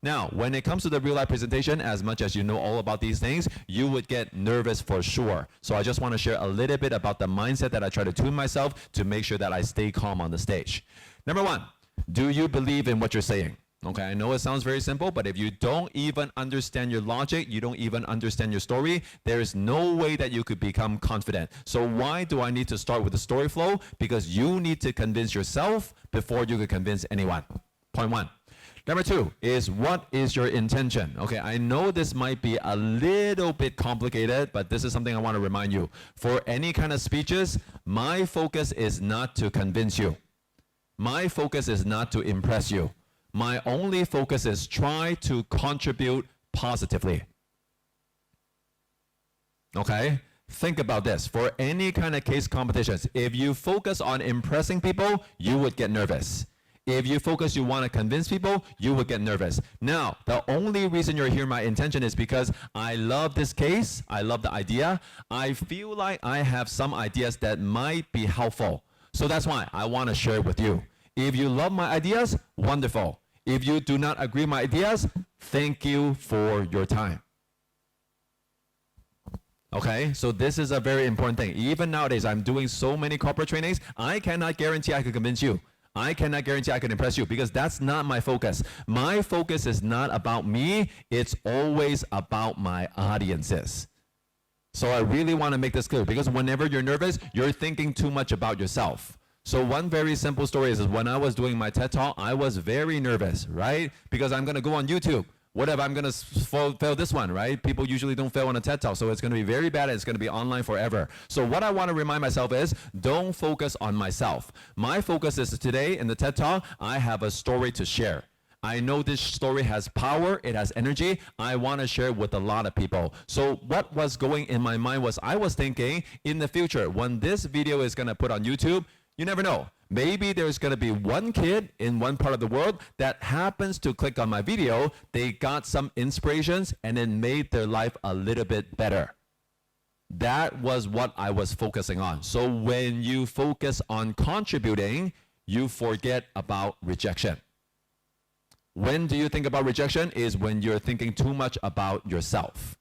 Now, when it comes to the real life presentation, as much as you know all about these things, you would get nervous for sure. So I just want to share a little bit about the mindset that I try to tune myself to make sure that I stay calm on the stage. Number one, do you believe in what you're saying? Okay, I know it sounds very simple, but if you don't even understand your logic, you don't even understand your story, there is no way that you could become confident. So why do I need to start with the story flow? Because you need to convince yourself before you could convince anyone. Point one. Number two is, what is your intention? Okay, I know this might be a little bit complicated, but this is something I want to remind you. For any kind of speeches, my focus is not to convince you. My focus is not to impress you. My only focus is try to contribute positively. Okay? Think about this. For any kind of case competitions, if you focus on impressing people, you would get nervous. If you focus, you want to convince people, you would get nervous. Now, the only reason you're here, my intention, is because I love this case. I love the idea. I feel like I have some ideas that might be helpful. So that's why I want to share it with you. If you love my ideas, wonderful. If you do not agree with my ideas, thank you for your time. Okay, so this is a very important thing. Even nowadays, I'm doing so many corporate trainings, I cannot guarantee I could convince you. I cannot guarantee I can impress you, because that's not my focus. My focus is not about me, it's always about my audiences. So I really want to make this clear, because whenever you're nervous, you're thinking too much about yourself. So one very simple story is when I was doing my TED Talk, I was very nervous, right? Because I'm going to go on YouTube. What if I'm going to fail this one, right? People usually don't fail on a TED Talk, so it's going to be very bad and it's going to be online forever. So what I want to remind myself is, don't focus on myself. My focus is today in the TED Talk, I have a story to share. I know this story has power, it has energy. I want to share it with a lot of people. So what was going in my mind was, I was thinking, in the future, when this video is going to put on YouTube, you never know. Maybe there's going to be one kid in one part of the world that happens to click on my video. They got some inspirations and it made their life a little bit better. That was what I was focusing on. So when you focus on contributing, you forget about rejection. When do you think about rejection? Is when you're thinking too much about yourself.